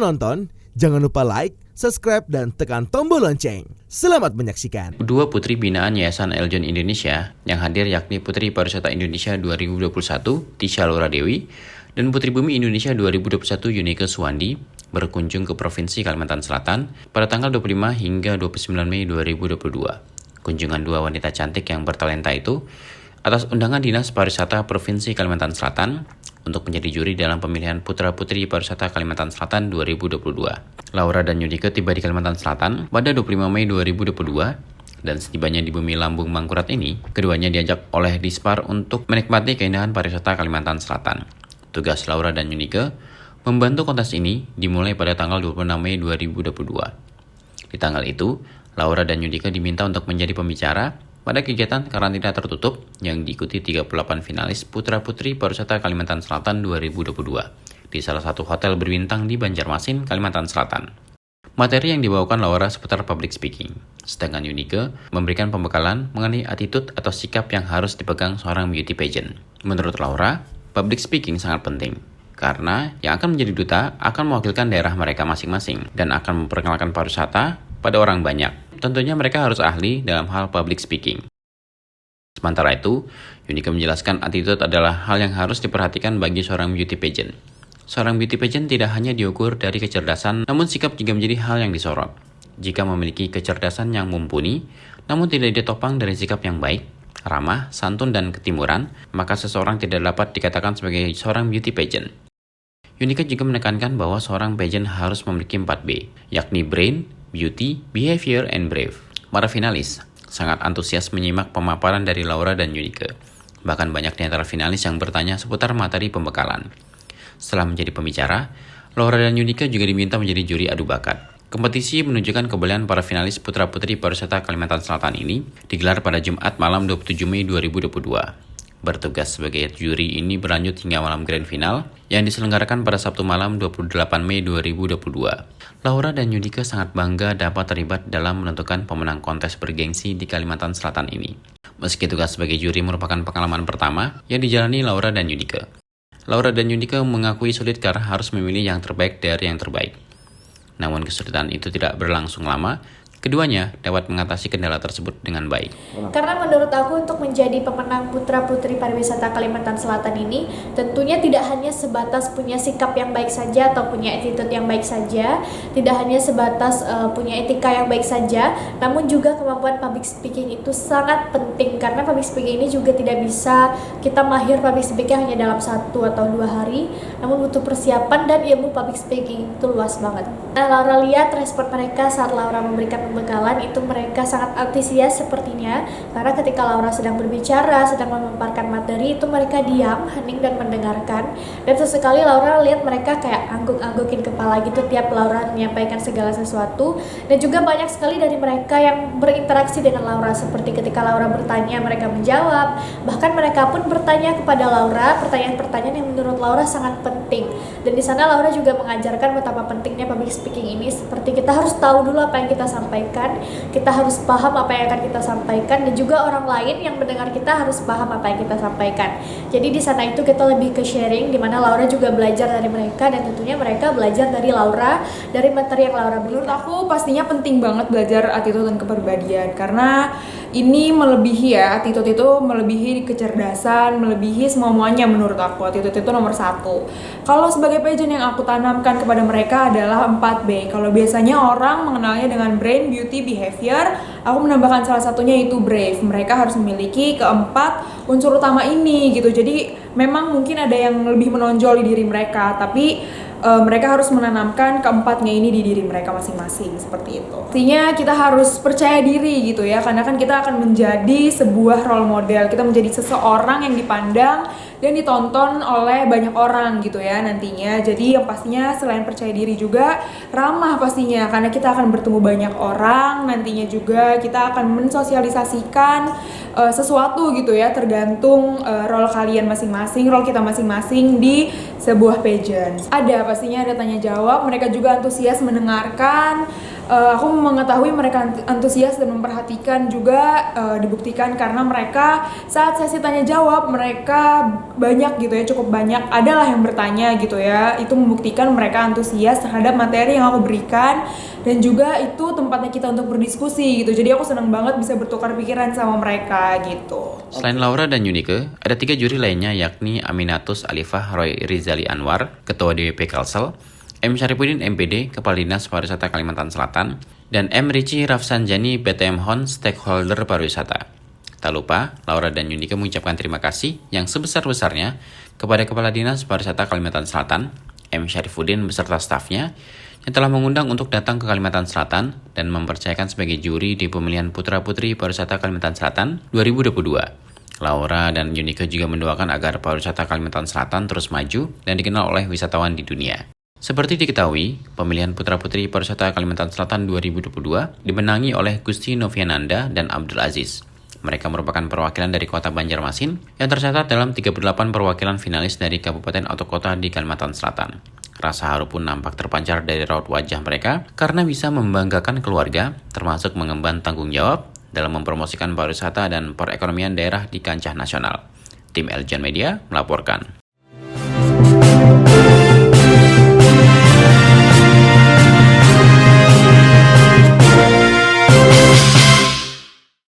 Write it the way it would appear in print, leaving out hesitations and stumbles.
menonton, jangan lupa like, subscribe, dan tekan tombol lonceng. Selamat menyaksikan. Dua putri binaan Yayasan Eljon Indonesia yang hadir yakni Putri Pariwisata Indonesia 2021 Tisha Laura Dewi dan Putri Bumi Indonesia 2021 Yunike Suwandi berkunjung ke Provinsi Kalimantan Selatan pada tanggal 25 hingga 29 Mei 2022. Kunjungan dua wanita cantik yang bertalenta itu atas undangan Dinas Pariwisata Provinsi Kalimantan Selatan untuk menjadi juri dalam pemilihan Putra-Putri Pariwisata Kalimantan Selatan 2022. Laura dan Yunike tiba di Kalimantan Selatan pada 25 Mei 2022 dan setibanya di bumi Lambung Mangkurat ini, keduanya diajak oleh Dispar untuk menikmati keindahan pariwisata Kalimantan Selatan. Tugas Laura dan Yunike membantu kontes ini dimulai pada tanggal 26 Mei 2022. Di tanggal itu, Laura dan Yunike diminta untuk menjadi pembicara pada kegiatan karantina tertutup yang diikuti 38 finalis Putra-Putri Pariwisata Kalimantan Selatan 2022 di salah satu hotel berbintang di Banjarmasin, Kalimantan Selatan. Materi yang dibawakan Laura seputar public speaking, sedangkan Yunike memberikan pembekalan mengenai attitude atau sikap yang harus dipegang seorang beauty pageant. Menurut Laura, public speaking sangat penting karena yang akan menjadi duta akan mewakilkan daerah mereka masing-masing dan akan memperkenalkan pariwisata pada orang banyak. Tentunya mereka harus ahli dalam hal public speaking. Sementara itu, Yunike menjelaskan attitude adalah hal yang harus diperhatikan bagi seorang beauty pageant. Seorang beauty pageant tidak hanya diukur dari kecerdasan, namun sikap juga menjadi hal yang disorot. Jika memiliki kecerdasan yang mumpuni, namun tidak ditopang dari sikap yang baik, ramah, santun, dan ketimuran, maka seseorang tidak dapat dikatakan sebagai seorang beauty pageant. Yunike juga menekankan bahwa seorang pageant harus memiliki 4B, yakni brain, beauty, behavior, and brave. Para finalis sangat antusias menyimak pemaparan dari Laura dan Yunike. Bahkan banyak di antara finalis yang bertanya seputar materi pembekalan. Setelah menjadi pembicara, Laura dan Yunike juga diminta menjadi juri adu bakat. Kompetisi menunjukkan kebolehan para finalis Putra-Putri Pariwisata Kalimantan Selatan ini digelar pada Jumat malam 27 Mei 2022. Bertugas sebagai juri ini berlanjut hingga malam grand final yang diselenggarakan pada Sabtu malam 28 Mei 2022. Laura dan Yunike sangat bangga dapat terlibat dalam menentukan pemenang kontes bergengsi di Kalimantan Selatan ini. Meski tugas sebagai juri merupakan pengalaman pertama yang dijalani Laura dan Yunike. Laura dan Yunike mengakui sulit karena harus memilih yang terbaik dari yang terbaik. Namun kesulitan itu tidak berlangsung lama. Keduanya dapat mengatasi kendala tersebut dengan baik. Karena menurut aku untuk menjadi pemenang Putra-Putri Pariwisata Kalimantan Selatan ini tentunya tidak hanya sebatas punya sikap yang baik saja atau punya attitude yang baik saja, tidak hanya sebatas punya etika yang baik saja, namun juga kemampuan public speaking itu sangat penting karena public speaking ini juga tidak bisa kita mahir public speaking hanya dalam 1 atau 2 hari, namun butuh persiapan dan ilmu public speaking itu luas banget. Nah, Laura lihat respon mereka saat Laura memberikan pembekalan itu mereka sangat antusias sepertinya karena ketika Laura sedang berbicara, sedang memaparkan materi itu mereka diam, hening dan mendengarkan dan sesekali Laura lihat mereka kayak angguk-anggukin kepala gitu tiap Laura menyampaikan segala sesuatu dan juga banyak sekali dari mereka yang berinteraksi dengan Laura seperti ketika Laura bertanya mereka menjawab, bahkan mereka pun bertanya kepada Laura pertanyaan-pertanyaan yang menurut Laura sangat penting dan di sana Laura juga mengajarkan betapa pentingnya public speaking ini seperti kita harus tahu dulu apa yang kita sampaikan, kita harus paham apa yang akan kita sampaikan dan juga orang lain yang mendengar kita harus paham apa yang kita sampaikan. Jadi di sana itu kita lebih ke sharing di mana Laura juga belajar dari mereka dan tentunya mereka belajar dari Laura dari materi yang Laura berikan. Menurut aku pastinya penting banget belajar attitude dan kepribadian karena ini melebihi ya, attitude itu melebihi kecerdasan, melebihi semua-muanya menurut aku. Attitude itu nomor 1. Kalau sebagai pageant yang aku tanamkan kepada mereka adalah 4B. Kalau biasanya orang mengenalnya dengan brain, beauty, behavior, aku menambahkan salah satunya itu brave. Mereka harus memiliki keempat unsur utama ini gitu. Jadi memang mungkin ada yang lebih menonjol di diri mereka, tapi mereka harus menanamkan keempatnya ini di diri mereka masing-masing seperti itu. Artinya kita harus percaya diri gitu ya, karena kan kita akan menjadi sebuah role model, kita menjadi seseorang yang dipandang dan ditonton oleh banyak orang gitu ya nantinya. Jadi yang pastinya selain percaya diri juga ramah pastinya, karena kita akan bertemu banyak orang, nantinya juga kita akan mensosialisasikan sesuatu gitu ya, tergantung role kalian masing-masing, role kita masing-masing di sebuah pageant. Pastinya ada tanya jawab, mereka juga antusias mendengarkan Aku mengetahui mereka antusias dan memperhatikan juga dibuktikan karena mereka saat sesi tanya jawab mereka banyak gitu ya, cukup banyak adalah yang bertanya gitu ya. Itu membuktikan mereka antusias terhadap materi yang aku berikan dan juga itu tempatnya kita untuk berdiskusi gitu. Jadi aku senang banget bisa bertukar pikiran sama mereka gitu. Selain Laura dan Yunike, ada 3 juri lainnya yakni Aminatus Alifah Roy Rizali Anwar, Ketua DWP Kalsel, M. Syarifuddin MPD, Kepala Dinas Pariwisata Kalimantan Selatan, dan M. Rici Rafsanjani BTM Hon, Stakeholder Pariwisata. Tak lupa, Laura dan Yunike mengucapkan terima kasih yang sebesar-besarnya kepada Kepala Dinas Pariwisata Kalimantan Selatan, M. Syarifuddin beserta stafnya, yang telah mengundang untuk datang ke Kalimantan Selatan dan mempercayakan sebagai juri di pemilihan Putra-Putri Pariwisata Kalimantan Selatan 2022. Laura dan Yunike juga mendoakan agar pariwisata Kalimantan Selatan terus maju dan dikenal oleh wisatawan di dunia. Seperti diketahui, pemilihan Putra-Putri Pariwisata Kalimantan Selatan 2022 dimenangi oleh Gusti Noviananda dan Abdul Aziz. Mereka merupakan perwakilan dari kota Banjarmasin yang tercatat dalam 38 perwakilan finalis dari kabupaten atau kota di Kalimantan Selatan. Rasa haru pun nampak terpancar dari raut wajah mereka karena bisa membanggakan keluarga, termasuk mengemban tanggung jawab dalam mempromosikan pariwisata dan perekonomian daerah di kancah nasional. Tim Eljan Media melaporkan.